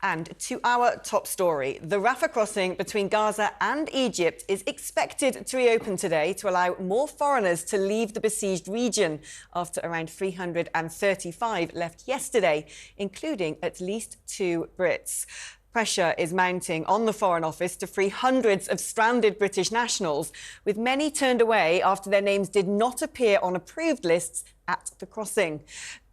And to our top story, the Rafah crossing between Gaza and Egypt is expected to reopen today to allow more foreigners to leave the besieged region after around 335 left yesterday, including at least 2 Brits. Pressure is mounting on the Foreign Office to free hundreds of stranded British nationals, with many turned away after their names did not appear on approved lists at the crossing.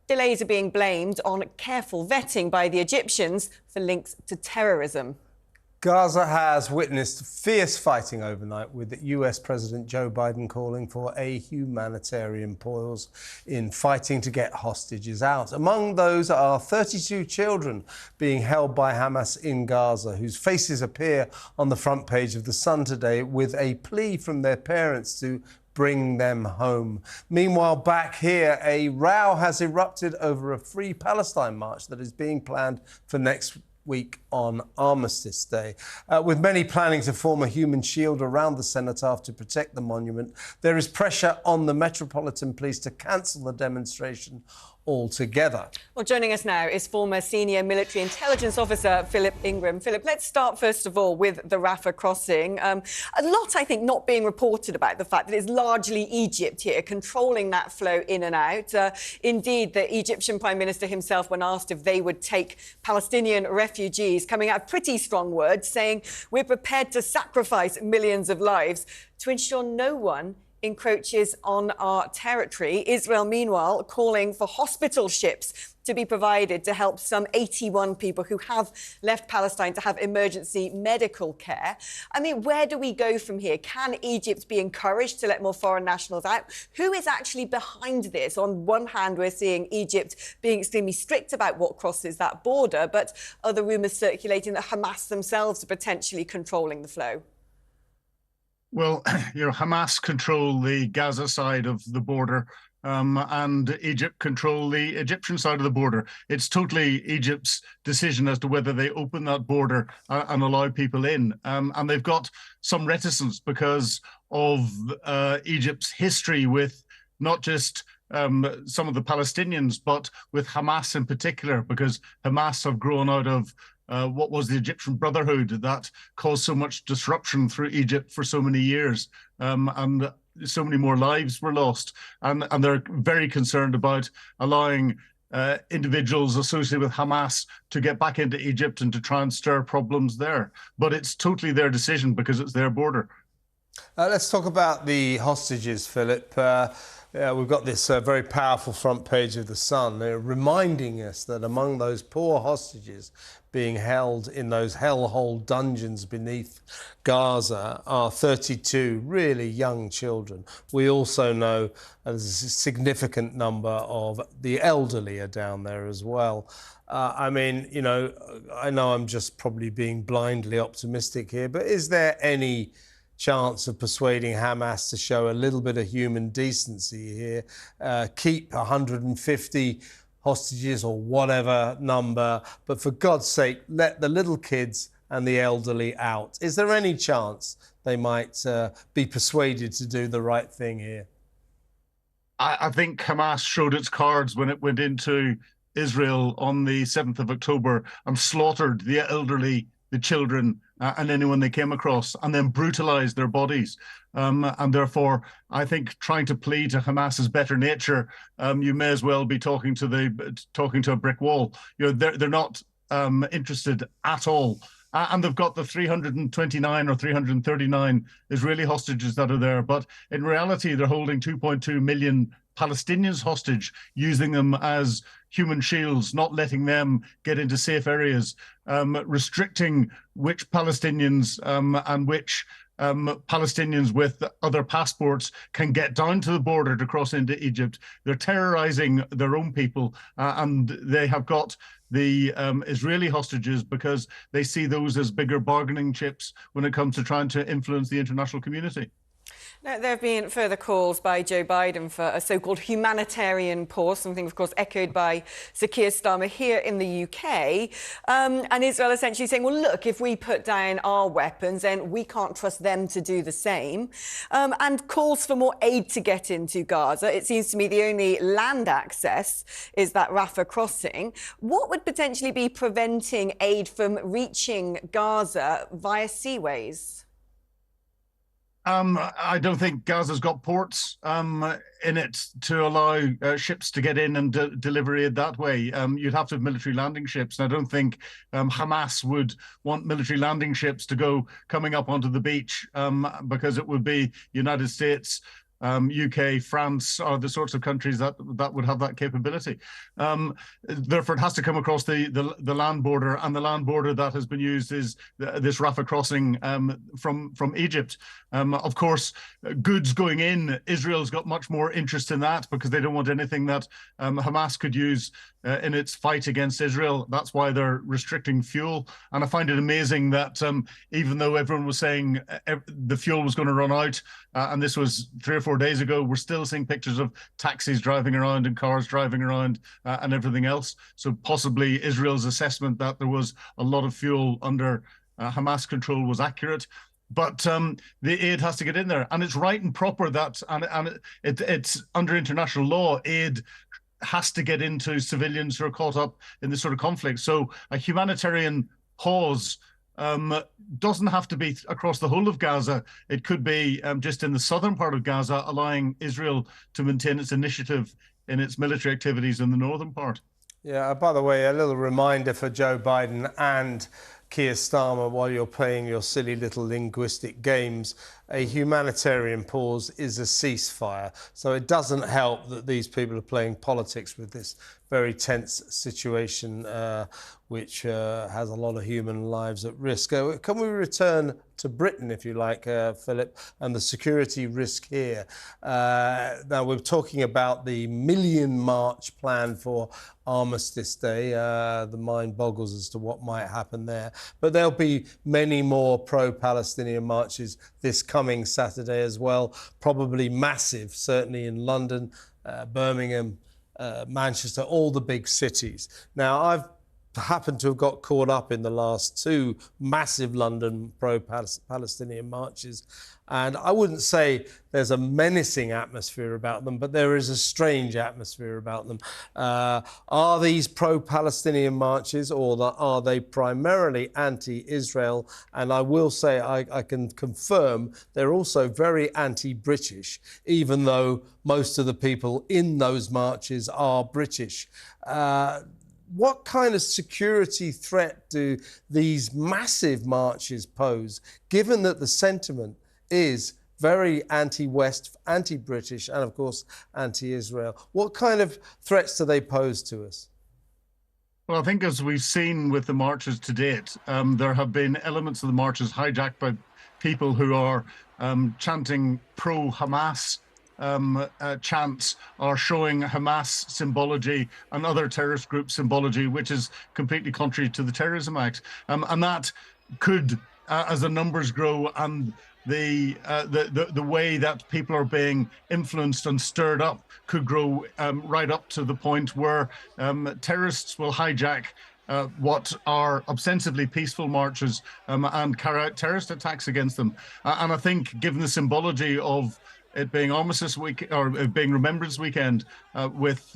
Delays are being blamed on careful vetting by the Egyptians for links to terrorism. Gaza has witnessed fierce fighting overnight, with US President Joe Biden calling for a humanitarian pause in fighting to get hostages out. Among those are 32 children being held by Hamas in Gaza, whose faces appear on the front page of The Sun today, with a plea from their parents to bring them home. Meanwhile, back here, a row has erupted over a Free Palestine march that is being planned for next week on Armistice Day. With many planning to form a human shield around the Cenotaph to protect the monument, there is pressure on the Metropolitan Police to cancel the demonstration altogether. Well, joining us now is former senior military intelligence officer Phillip Ingram. Phillip, let's start first of all with the Rafah crossing. A lot, I think, not being reported about the fact that it's largely Egypt here controlling that flow in and out. Indeed, the Egyptian Prime Minister himself, when asked if they would take Palestinian refugees, coming out pretty strong words, saying we're prepared to sacrifice millions of lives to ensure no one encroaches on our territory. Israel, meanwhile, calling for hospital ships to be provided to help some 81 people who have left Palestine to have emergency medical care. I mean, where do we go from here? Can Egypt be encouraged to let more foreign nationals out? Who is actually behind this? On one hand, we're seeing Egypt being extremely strict about what crosses that border, but other rumours circulating that Hamas themselves are potentially controlling the flow. Well, Hamas control the Gaza side of the border, and Egypt control the Egyptian side of the border. It's totally Egypt's decision as to whether they open that border and allow people in. And they've got some reticence because of Egypt's history with not just some of the Palestinians, but with Hamas in particular, because Hamas have grown out of what was the Egyptian Brotherhood that caused so much disruption through Egypt for so many years, and so many more lives were lost. And they're very concerned about allowing individuals associated with Hamas to get back into Egypt and to try and stir problems there. But it's totally their decision because it's their border. Let's talk about the hostages, Philip. We've got this very powerful front page of The Sun reminding us that among those poor hostages being held in those hellhole dungeons beneath Gaza are 32 really young children. We also know there's a significant number of the elderly are down there as well. I mean, I know I'm just probably being blindly optimistic here, but is there any chance of persuading Hamas to show a little bit of human decency here, keep 150 hostages or whatever number, but for God's sake, let the little kids and the elderly out? Is there any chance they might be persuaded to do the right thing here? I think Hamas showed its cards when it went into Israel on the 7th of October and slaughtered the elderly, the children, and anyone they came across, and then brutalized their bodies. And therefore, I think trying to plead to Hamas's better nature, you may as well be talking to a brick wall. They're not interested at all. And they've got the 329 or 339 Israeli hostages that are there. But in reality, they're holding 2.2 million Palestinians hostage, using them as human shields, not letting them get into safe areas, restricting which Palestinians and which Palestinians with other passports can get down to the border to cross into Egypt. They're terrorizing their own people, and they have got the Israeli hostages because they see those as bigger bargaining chips when it comes to trying to influence the international community. Now, there have been further calls by Joe Biden for a so-called humanitarian pause, something, of course, echoed by Sir Keir Starmer here in the UK. And Israel essentially saying, well, look, if we put down our weapons, then we can't trust them to do the same. And calls for more aid to get into Gaza. It seems to me the only land access is that Rafah crossing. What would potentially be preventing aid from reaching Gaza via seaways? I don't think Gaza's got ports in it to allow ships to get in and deliver aid that way. You'd have to have military landing ships, and I don't think Hamas would want military landing ships to go coming up onto the beach because it would be United States, UK, France are the sorts of countries that would have that capability. Therefore, it has to come across the land border, and the land border that has been used is this Rafah crossing from Egypt. Of course, goods going in, Israel's got much more interest in that because they don't want anything that Hamas could use in its fight against Israel. That's why they're restricting fuel. And I find it amazing that even though everyone was saying the fuel was going to run out, and this was 3 or 4 days ago, we're still seeing pictures of taxis driving around and cars driving around and everything else. So possibly Israel's assessment that there was a lot of fuel under Hamas control was accurate. But the aid has to get in there, and it's right and proper that, and it's under international law, aid has to get into civilians who are caught up in this sort of conflict. So a humanitarian pause doesn't have to be across the whole of Gaza. It could be just in the southern part of Gaza, allowing Israel to maintain its initiative in its military activities in the northern part. Yeah, by the way, a little reminder for Joe Biden and Keir Starmer, while you're playing your silly little linguistic games, a humanitarian pause is a ceasefire. So it doesn't help that these people are playing politics with this very tense situation, which has a lot of human lives at risk. Can we return to Britain, if you like, Philip, and the security risk here? Now, we're talking about the Million March plan for Armistice Day. The mind boggles as to what might happen there. But there'll be many more pro-Palestinian marches this coming Saturday as well, probably massive, certainly in London, Birmingham, Manchester, all the big cities. Now, I've happened to have got caught up in the last 2 massive London pro-Palestinian marches, and I wouldn't say there's a menacing atmosphere about them, but there is a strange atmosphere about them. Are these pro-Palestinian marches, or are they primarily anti-Israel? And I will say I can confirm they're also very anti-British, even though most of the people in those marches are British. What kind of security threat do these massive marches pose, given that the sentiment is very anti-West, anti-British, and of course anti-Israel? What kind of threats do they pose to us? Well, I think as we've seen with the marches to date, there have been elements of the marches hijacked by people who are chanting pro-Hamas chants, are showing Hamas symbology and other terrorist group symbology, which is completely contrary to the Terrorism Act. And that could, as the numbers grow and the way that people are being influenced and stirred up could grow right up to the point where terrorists will hijack what are ostensibly peaceful marches and carry out terrorist attacks against them. And I think, given the symbology of it being Armistice Week, or being Remembrance Weekend, with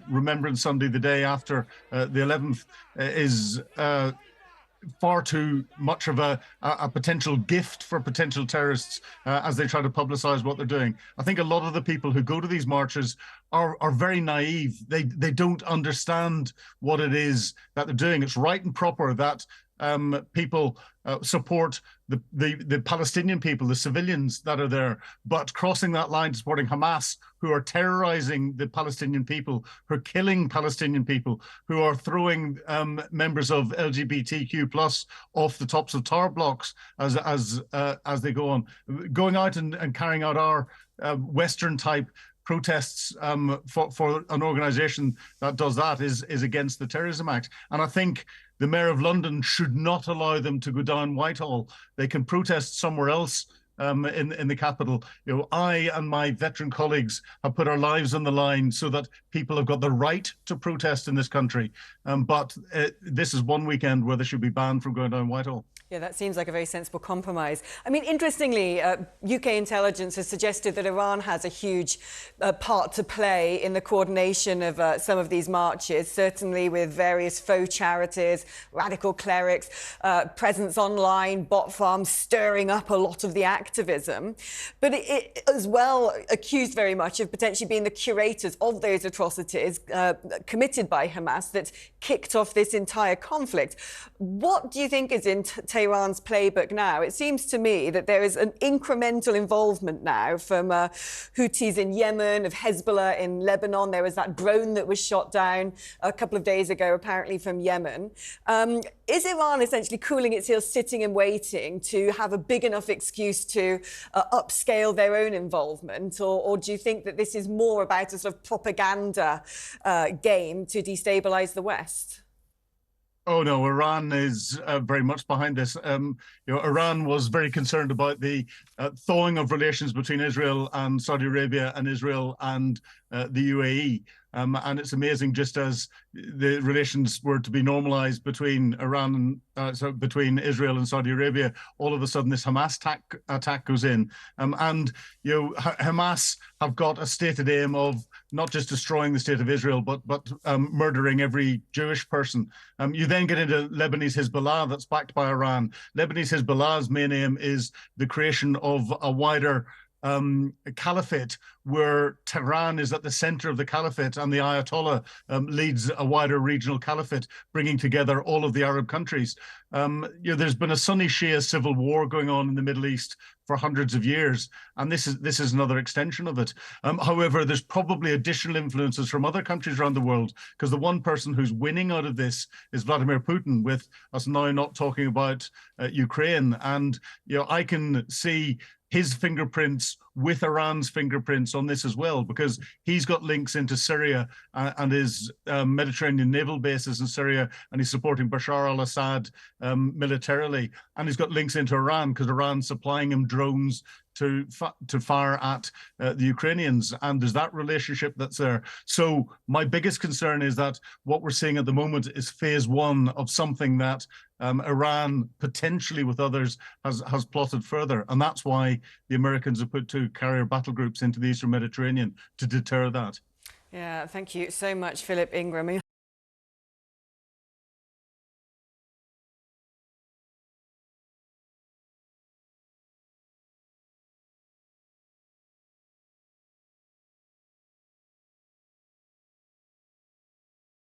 Remembrance Sunday the day after the 11th, is far too much of a potential gift for potential terrorists as they try to publicize what they're doing. I think a lot of the people who go to these marches are very naive. They don't understand what it is that they're doing. It's right and proper that people support the Palestinian people, the civilians that are there, but crossing that line to supporting Hamas, who are terrorizing the Palestinian people, who are killing Palestinian people, who are throwing members of LGBTQ plus off the tops of tower blocks as they go on, going out and carrying out our Western type protests for an organization that does that is against the Terrorism Act. And I think the Mayor of London should not allow them to go down Whitehall. They can protest somewhere else in the capital. I and my veteran colleagues have put our lives on the line so that people have got the right to protest in this country. But this is one weekend where they should be banned from going down Whitehall. Yeah, that seems like a very sensible compromise. I mean, interestingly, UK intelligence has suggested that Iran has a huge part to play in the coordination of some of these marches, certainly with various faux charities, radical clerics, presence online, bot farms, stirring up a lot of the activism. But it as well accused very much of potentially being the curators of those atrocities committed by Hamas that kicked off this entire conflict. What do you think is in Tehran's playbook now? It seems to me that there is an incremental involvement now from Houthis in Yemen, of Hezbollah in Lebanon. There was that drone that was shot down a couple of days ago, apparently from Yemen. Is Iran essentially cooling its heels, sitting and waiting to have a big enough excuse to upscale their own involvement? Or do you think that this is more about a sort of propaganda game to destabilise the West? Oh no, Iran is very much behind this. Iran was very concerned about the thawing of relations between Israel and Saudi Arabia and Israel and the UAE. And it's amazing, just as the relations were to be normalized between between Israel and Saudi Arabia, all of a sudden this Hamas attack goes in. Hamas have got a stated aim of not just destroying the state of Israel, but murdering every Jewish person. You then get into Lebanese Hezbollah that's backed by Iran. Lebanese Hezbollah's main aim is the creation of a wider caliphate where Tehran is at the center of the caliphate and the Ayatollah leads a wider regional caliphate, bringing together all of the Arab countries. There's been a Sunni Shia civil war going on in the Middle East for hundreds of years, and this is another extension of it. However, there's probably additional influences from other countries around the world, because the one person who's winning out of this is Vladimir Putin, with us now not talking about Ukraine. And I can see his fingerprints with Iran's fingerprints on this as well, because he's got links into Syria and his Mediterranean naval bases in Syria, and he's supporting Bashar al-Assad militarily, and he's got links into Iran because Iran's supplying him drones to fire at the Ukrainians, and there's that relationship that's there. So my biggest concern is that what we're seeing at the moment is phase one of something that Iran, potentially with others, has plotted further, and that's why the Americans have put 2 carrier battle groups into the Eastern Mediterranean to deter that. Yeah, thank you so much, Phillip Ingram.